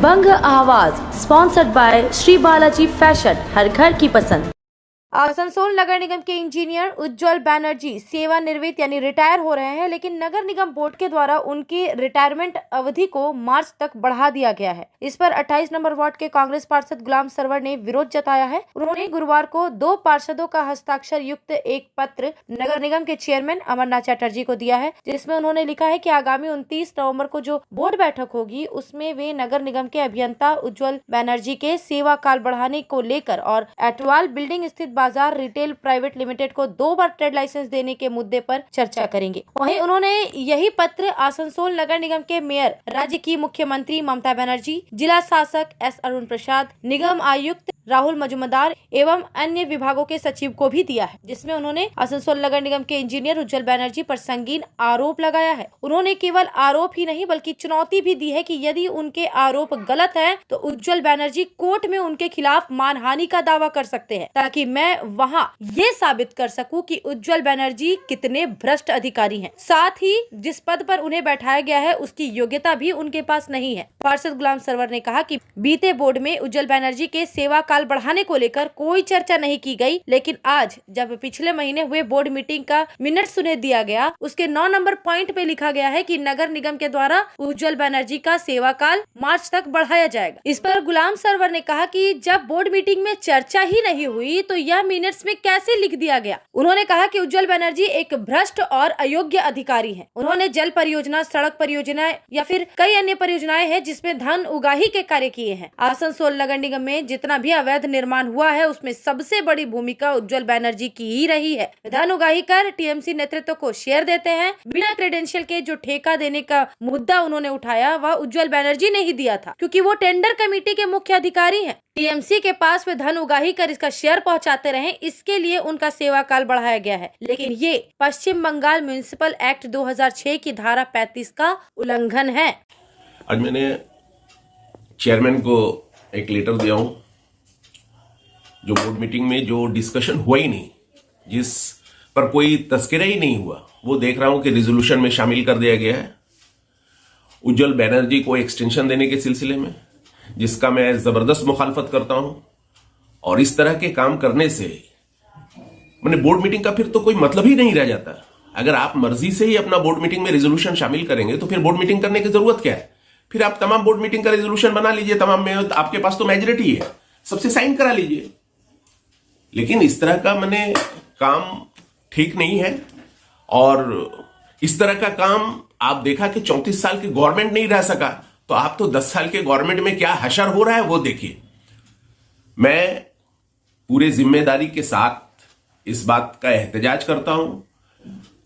बंग आवाज sponsored by Shri Balaji fashion, हर घर की पसंद। आसनसोल नगर निगम के इंजीनियर उज्जवल बनर्जी सेवानिवृत्त यानी रिटायर हो रहे हैं, लेकिन नगर निगम बोर्ड के द्वारा उनकी रिटायरमेंट अवधि को मार्च तक बढ़ा दिया गया है। इस पर 28 नंबर वार्ड के कांग्रेस पार्षद गुलाम सरवर ने विरोध जताया है। उन्होंने गुरुवार को 2 पार्षदों का हस्ताक्षर युक्त एक पत्र नगर निगम के चेयरमैन अमरनाथ चटर्जी को दिया है, जिसमें उन्होंने लिखा है कि आगामी 29 नवम्बर को जो बोर्ड बैठक होगी उसमें वे नगर निगम के अभियंता उज्जवल बनर्जी के सेवा काल बढ़ाने को लेकर और एटवाल बिल्डिंग स्थित बाजार रिटेल प्राइवेट लिमिटेड को 2 बार ट्रेड लाइसेंस देने के मुद्दे पर चर्चा करेंगे। वहीं उन्होंने यही पत्र आसनसोल नगर निगम के मेयर, राज्य की मुख्यमंत्री ममता बनर्जी, जिला शासक एस अरुण प्रसाद, निगम आयुक्त राहुल मजुमदार एवं अन्य विभागों के सचिव को भी दिया है, जिसमें उन्होंने आसनसोल नगर निगम के इंजीनियर उज्जवल बनर्जी पर संगीन आरोप लगाया है। उन्होंने केवल आरोप ही नहीं बल्कि चुनौती भी दी है कि यदि उनके आरोप गलत है तो उज्जवल बनर्जी कोर्ट में उनके खिलाफ मानहानि का दावा कर सकते हैं, ताकि मैं वहां ये साबित कर सकूं कि उज्जवल बनर्जी कितने भ्रष्ट अधिकारी हैं। साथ ही जिस पद पर उन्हें बैठाया गया है उसकी योग्यता भी उनके पास नहीं है। पार्षद गुलाम सरवर ने कहा कि बीते बोर्ड में उज्जवल बनर्जी के सेवा काल बढ़ाने को लेकर कोई चर्चा नहीं की गई, लेकिन आज जब पिछले महीने हुए बोर्ड मीटिंग का मिनट्स उन्हें दिया गया, उसके 9 नंबर पॉइंट पे लिखा गया है कि नगर निगम के द्वारा उज्जवल बनर्जी का सेवा काल मार्च तक बढ़ाया जाएगा। इस पर गुलाम सरवर ने कहा कि जब बोर्ड मीटिंग में चर्चा ही नहीं हुई तो यह मिनट्स में कैसे लिख दिया गया। उन्होंने कहा कि उज्जवल बनर्जी एक भ्रष्ट और अयोग्य अधिकारी हैं। उन्होंने जल परियोजना, सड़क परियोजना या फिर कई अन्य परियोजनाएं हैं जिसमें धन उगाही के कार्य किए हैं। आसनसोल नगर निगम में जितना भी अवैध निर्माण हुआ है उसमें सबसे बड़ी भूमिका उज्जवल बनर्जी की ही रही है। धन उगाही कर टीएमसी नेतृत्व को शेयर देते हैं। बिना क्रेडेंशियल के जो ठेका देने का मुद्दा उन्होंने उठाया वह उज्जवल बनर्जी ने ही दिया था, क्योंकि वो टेंडर कमेटी के मुख्य अधिकारी हैं। टीएमसी के पास वे धन उगाही कर इसका शेयर पहुंचाते रहे, इसके लिए उनका सेवा काल बढ़ाया गया है। लेकिन ये पश्चिम बंगाल म्युनिसिपल एक्ट 2006 की धारा 35 का उल्लंघन है। आज मैंने चेयरमैन को एक लेटर दिया हूं, जो बोर्ड मीटिंग में जो डिस्कशन हुआ ही नहीं, जिस पर कोई तस्करा ही नहीं हुआ, वो देख रहा हूं कि रिजोल्यूशन में शामिल कर दिया गया है। उज्जवल बनर्जी को एक्सटेंशन देने के सिलसिले में, जिसका मैं जबरदस्त मुखालफत करता हूं। और इस तरह के काम करने से मैंने बोर्ड मीटिंग का फिर तो कोई मतलब ही नहीं रह जाता। अगर आप मर्जी से ही अपना बोर्ड मीटिंग में रेजोल्यूशन शामिल करेंगे तो फिर बोर्ड मीटिंग करने की जरूरत क्या है? फिर आप तमाम बोर्ड मीटिंग का रेजोल्यूशन बना लीजिए, तमाम में आपके पास तो मेजॉरिटी है, सबसे साइन करा लीजिए। लेकिन इस तरह का मैंने काम ठीक नहीं है। और इस तरह का काम आप देखा कि 34 साल की गवर्नमेंट नहीं रह सका, तो आप तो 10 साल के गवर्नमेंट में क्या हशर हो रहा है वो देखिए। मैं पूरे जिम्मेदारी के साथ इस बात का एहतजाज करता हूं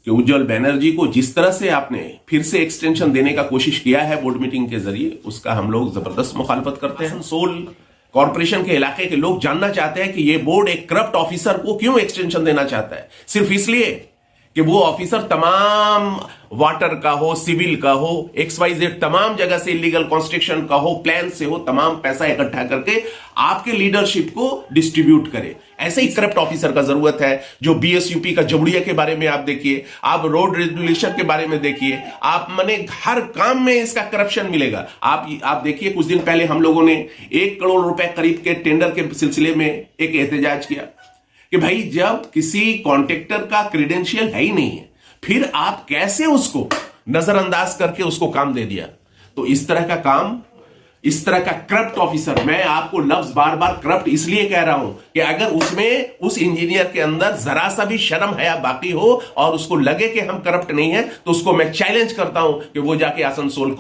कि उज्जवल बनर्जी को जिस तरह से आपने फिर से एक्सटेंशन देने का कोशिश किया है बोर्ड मीटिंग के जरिए, उसका हम लोग जबरदस्त मुखालफत करते हैं। आसनसोल कॉर्पोरेशन के इलाके के लोग जानना चाहते हैं कि ये बोर्ड एक करप्ट ऑफिसर को क्यों एक्सटेंशन देना चाहता है। सिर्फ इसलिए कि वो ऑफिसर तमाम वाटर का हो, सिविल का हो, XYZ तमाम जगह से इलीगल कंस्ट्रक्शन का हो, प्लान से हो, तमाम पैसा इकट्ठा करके आपके लीडरशिप को डिस्ट्रीब्यूट करे। ऐसे ही करप्ट ऑफिसर का जरूरत है। जो BSUP का जमुड़िया के बारे में आप देखिए, आप रोड रेगुलेशन के बारे में देखिए, आप माने हर काम में इसका करप्शन मिलेगा। आप देखिए, कुछ दिन पहले हम लोगों ने 1 करोड़ रुपए करीब के टेंडर के सिलसिले में एक एहतजाज किया कि भाई जब किसी कॉन्ट्रैक्टर का क्रेडेंशियल है ही नहीं है, फिर आप कैसे उसको नजरअंदाज करके उसको काम दे दिया। तो इस तरह का काम, इस तरह का करप्ट ऑफिसर, मैं आपको लफ्ज बार बार करप्ट इसलिए कह रहा हूं कि अगर उसमें उस इंजीनियर के अंदर जरा सा भी शर्म हया बाकी हो और उसको लगे कि हम करप्ट नहीं है, तो उसको मैं चैलेंज करता हूं कि वो जाके आसनसोल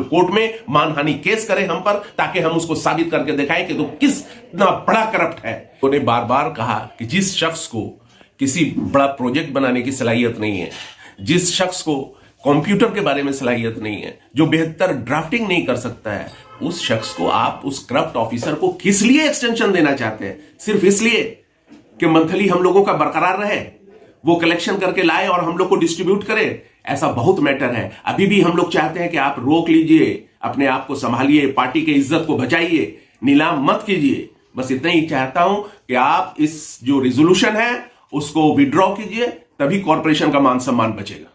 कोर्ट में मानहानि केस करे हम पर, ताकि हम उसको साबित करके दिखाएं कि तो कितना बड़ा करप्ट है। उन्होंने बार बार कहा कि जिस शख्स को किसी बड़ा प्रोजेक्ट बनाने की सलाहियत नहीं है, जिस शख्स को कंप्यूटर के बारे में सलाहियत नहीं है, जो बेहतर ड्राफ्टिंग नहीं कर सकता है, उस शख्स को आप, उस करप्ट ऑफिसर को किस लिए एक्सटेंशन देना चाहते हैं? सिर्फ इसलिए कि मंथली हम लोगों का बरकरार रहे, वो कलेक्शन करके लाए और हम लोग को डिस्ट्रीब्यूट करे। ऐसा बहुत मैटर है। अभी भी हम लोग चाहते हैं कि आप रोक लीजिए, अपने आप को संभालिए, पार्टी की इज्जत को बचाइए, नीलाम मत कीजिए। बस इतना ही चाहता हूं कि आप इस जो रिजोल्यूशन है उसको विड्रॉ कीजिए, तभी कॉर्पोरेशन का मान सम्मान बचेगा।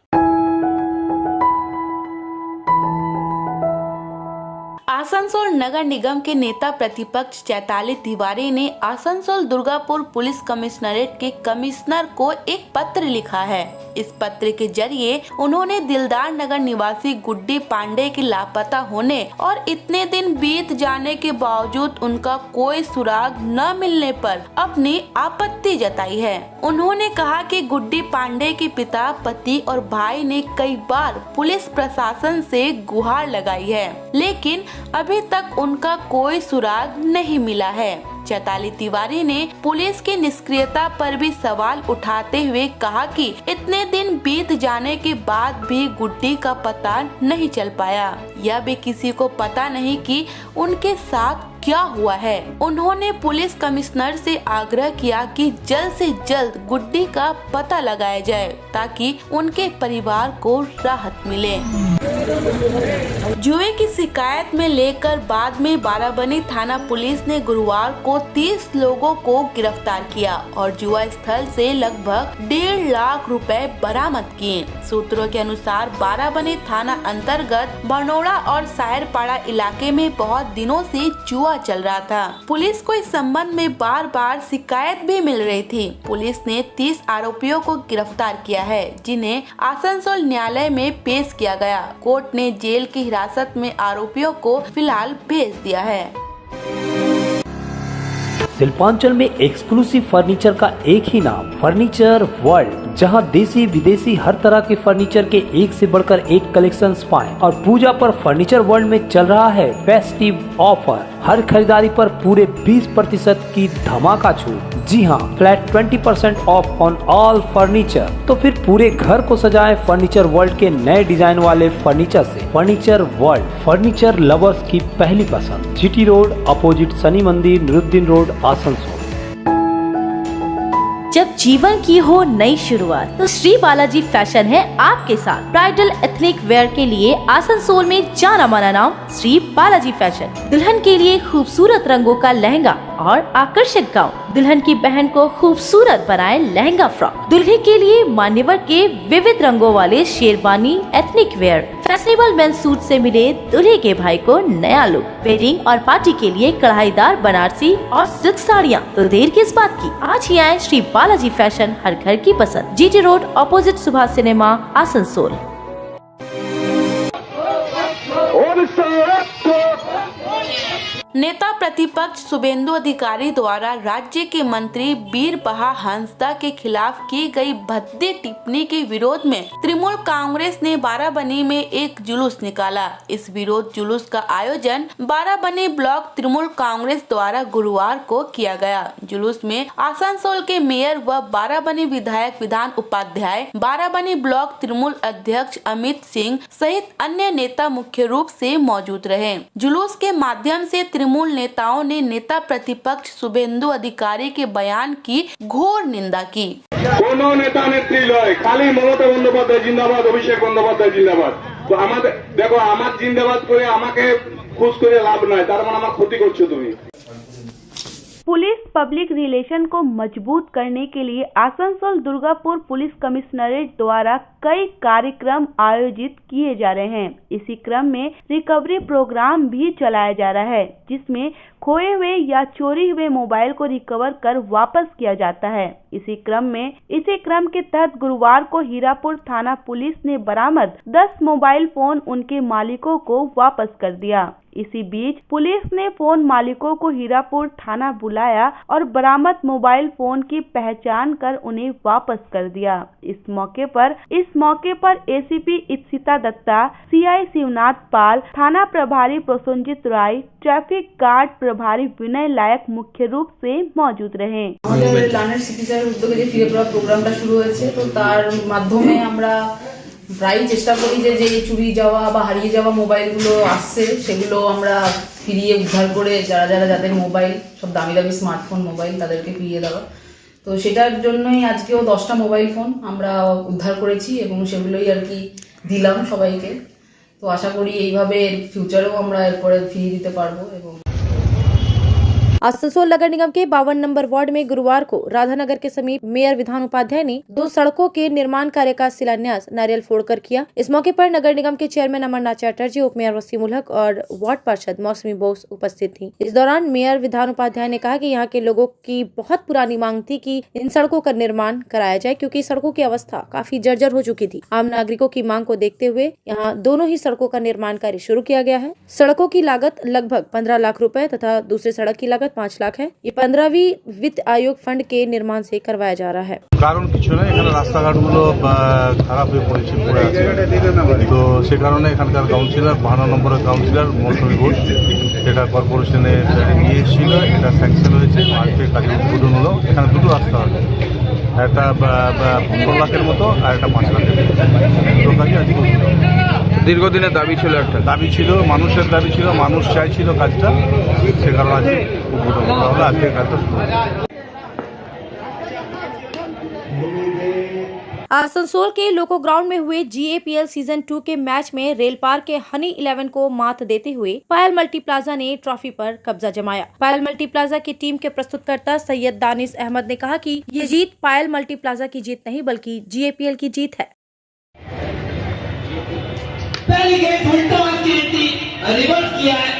आसनसोल नगर निगम के नेता प्रतिपक्ष चैताली तिवारी ने आसनसोल दुर्गापुर पुलिस कमिश्नरेट के कमिश्नर को एक पत्र लिखा है। इस पत्र के जरिए उन्होंने दिलदार नगर निवासी गुड्डी पांडे के लापता होने और इतने दिन बीत जाने के बावजूद उनका कोई सुराग न मिलने पर अपनी आपत्ति जताई है। उन्होंने कहा कि गुड्डी पांडे के पिता, पति और भाई ने कई बार पुलिस प्रशासन से गुहार लगाई है, लेकिन अभी तक उनका कोई सुराग नहीं मिला है। चैताली तिवारी ने पुलिस की निष्क्रियता पर भी सवाल उठाते हुए कहा कि इतने दिन बीत जाने के बाद भी गुड्डी का पता नहीं चल पाया। यह भी किसी को पता नहीं कि उनके साथ क्या हुआ है। उन्होंने पुलिस कमिश्नर से आग्रह किया कि जल्द से जल्द गुड्डी का पता लगाया जाए ताकि उनके परिवार को राहत मिले। जुए की शिकायत में लेकर बाद में बाराबनी थाना पुलिस ने गुरुवार को 30 लोगों को गिरफ्तार किया और जुआ स्थल से लगभग 1.5 लाख रुपए बरामद किए। सूत्रों के अनुसार बाराबनी थाना अंतर्गत भनोड़ा और सायरपाड़ा इलाके में बहुत दिनों से जुआ चल रहा था। पुलिस को इस संबंध में बार बार शिकायत भी मिल रही थी। पुलिस ने 30 आरोपियों को गिरफ्तार किया है, जिन्हें आसनसोल न्यायालय में पेश किया गया। कोर्ट ने जेल की हिरासत में आरोपियों को फिलहाल भेज दिया है। शिल्पांचल में एक्सक्लूसिव फर्नीचर का एक ही नाम, फर्नीचर वर्ल्ड, जहां देसी विदेशी हर तरह के फर्नीचर के एक से बढ़कर एक कलेक्शंस पाएं। और पूजा पर फर्नीचर वर्ल्ड में चल रहा है फेस्टिव ऑफर। हर खरीदारी पर पूरे 20% की धमाका छूट। जी हां, flat 20% of on all furniture. तो फिर पूरे घर को सजाएं फर्नीचर वर्ल्ड के नए डिजाइन वाले फर्नीचर से। फर्नीचर वर्ल्ड, फर्नीचर लवर्स की पहली पसंद। जीटी रोड अपोजिट शनि मंदिर, निरुद्दीन रोड, आसनसोल। जब जीवन की हो नई शुरुआत तो श्री बालाजी फैशन है आपके साथ। ब्राइडल एथनिक वेयर के लिए आसनसोल में जाना माना नाम श्री बालाजी फैशन। दुल्हन के लिए खूबसूरत रंगों का लहंगा और आकर्षक गाउन। दुल्हन की बहन को खूबसूरत बनाए लहंगा फ्रॉक। दुल्हे के लिए मान्यवर के विविध रंगों वाले sherwani ethnic wear. Fashionable men's suit से मिले दूल्हे के भाई को नया लुक। वेडिंग और पार्टी के लिए कढ़ाईदार बनारसी और सिल्क साड़ियाँ। तो देर किस बात की, आज ही आए श्री बालाजी फैशन, हर घर की पसंद। GT road opposite Subhash cinema, Asansol. नेता प्रतिपक्ष शुभेंदु अधिकारी द्वारा राज्य के मंत्री बीरबहा हंसदा के खिलाफ की गई भद्दी टिप्पणी के विरोध में तृणमूल कांग्रेस ने बाराबनी में एक जुलूस निकाला। इस विरोध जुलूस का आयोजन बाराबनी ब्लॉक तृणमूल कांग्रेस द्वारा गुरुवार को किया गया। जुलूस में आसनसोल के मेयर व बाराबनी विधायक विधान उपाध्याय, बाराबनी ब्लॉक तृणमूल अध्यक्ष अमित सिंह सहित अन्य नेता मुख्य रूप से मौजूद रहे। जुलूस के माध्यम से तृणमूल नेताओं ने नेता प्रतिपक्ष शुभेंदु अधिकारी के बयान की घोर निंदा की। কোনো নেতা নেত্রী লয়, খালি মমতা বন্দ্যোপাধ্যায় জিন্দাবাদ, অভিষেক বন্দ্যোপাধ্যায় জিন্দাবাদ। তো আমাদের দেখো, আমার জিন্দাবাদ করে আমাকে খুশ করে লাভ নাই, তার মানে আমার ক্ষতি করছো তুমি। पुलिस पब्लिक रिलेशन को मजबूत करने के लिए आसनसोल दुर्गापुर पुलिस कमिश्नरेट द्वारा कई कार्यक्रम आयोजित किए जा रहे हैं। इसी क्रम में रिकवरी प्रोग्राम भी चलाया जा रहा है, जिसमें खोए हुए या चोरी हुए मोबाइल को रिकवर कर वापस किया जाता है। इसी क्रम के तहत गुरुवार को हीरापुर थाना पुलिस ने बरामद 10 मोबाइल फोन उनके मालिकों को वापस कर दिया। इसी बीच पुलिस ने फोन मालिकों को हीरापुर थाना बुलाया और बरामद मोबाइल फोन की पहचान कर उन्हें वापस कर दिया। इस मौके पर एसीपी इप्सिता दत्ता, सीआई शिवनाथ पाल, थाना प्रभारी प्रसन्नजीत राय, ट्रैफिक गार्ड प्रभारी विनय लायक मुख्य रूप से मौजूद रहे। আমাদের লার্নার সিটিজের উদ্যোগে যে ফিরে পাওয়া প্রোগ্রামটা শুরু হয়েছে, তো তার মাধ্যমে আমরা প্রায়ই চেষ্টা করি যে চুরি যাওয়া বা হারিয়ে যাওয়া মোবাইলগুলো আসছে সেগুলো আমরা ফিরিয়ে উদ্ধার করে যাদের মোবাইল সব দামি দামি স্মার্টফোন মোবাইল তাদেরকে ফিরিয়ে দেওয়া। তো সেটার জন্যই আজকেও 10টা মোবাইল ফোন আমরা উদ্ধার করেছি এবং সেগুলোই আর কি দিলাম সবাইকে। তো আশা করি এইভাবে ফিউচারেও আমরা এরপরে ফিরিয়ে দিতে পারবো। এবং आसनसोल नगर निगम के 52 नंबर वार्ड में गुरुवार को राधानगर के समीप मेयर विधान उपाध्याय ने 2 सड़कों के निर्माण कार्य का शिलान्यास नारियल फोड़कर किया। इस मौके पर नगर निगम के चेयरमैन अमरनाथ चटर्जी, उप मेयर वसीम उल हक और वार्ड पार्षद मौसमी बोस उपस्थित थी। इस दौरान मेयर विधान उपाध्याय ने कहा कि यहाँ के लोगों की बहुत पुरानी मांग थी कि इन सड़कों का निर्माण कराया जाए, क्योंकि सड़कों की अवस्था काफी जर्जर हो चुकी थी। आम नागरिकों की मांग को देखते हुए यहाँ दोनों ही सड़कों का निर्माण कार्य शुरू किया गया है। सड़कों की लागत लगभग 15 लाख रुपए तथा दूसरी सड़क की लागत 5 लाख है। ये 15वीं वित्त आयोग फंड के निर्माण से करवाया जा रहा है। কারণ কিছু না, এখানে রাস্তাঘাটগুলো খারাপ হয়ে পড়ে আছে, তো সে কারণে এখানকার কাউন্সিলর 52 নম্বরের কাউন্সিলর মৌসুমী ঘোষ এটা কর্পোরেশনে গিয়েছিল, এটা স্যাংশন হয়েছে, আজকে কাজে উদ্বোধন হলো। এখানে দুটো রাস্তা হবে, একটা 15 লাখের মতো আর একটা 5 লাখের দুটো কাজে আজকে উদ্বোধন। দীর্ঘদিনের দাবি ছিল, একটা দাবি ছিল, মানুষের দাবি ছিল, মানুষ চাইছিল কাজটা, সে কারণে আজকে উদ্বোধন করা হলো, আজকে কাজটা শুরু হলো। आसनसोल के लोको ग्राउंड में हुए GAPL सीजन 2 के मैच में रेल पार के हनी 11 को मात देते हुए पायल मल्टी प्लाजा ने ट्रॉफी पर कब्जा जमाया। पायल मल्टी प्लाजा की टीम के प्रस्तुतकर्ता सैयद दानिश अहमद ने कहा कि ये जीत पायल मल्टी प्लाजा की जीत नहीं बल्कि GAPL की जीत है। पहली गेंद उल्टा रिवर्स किया है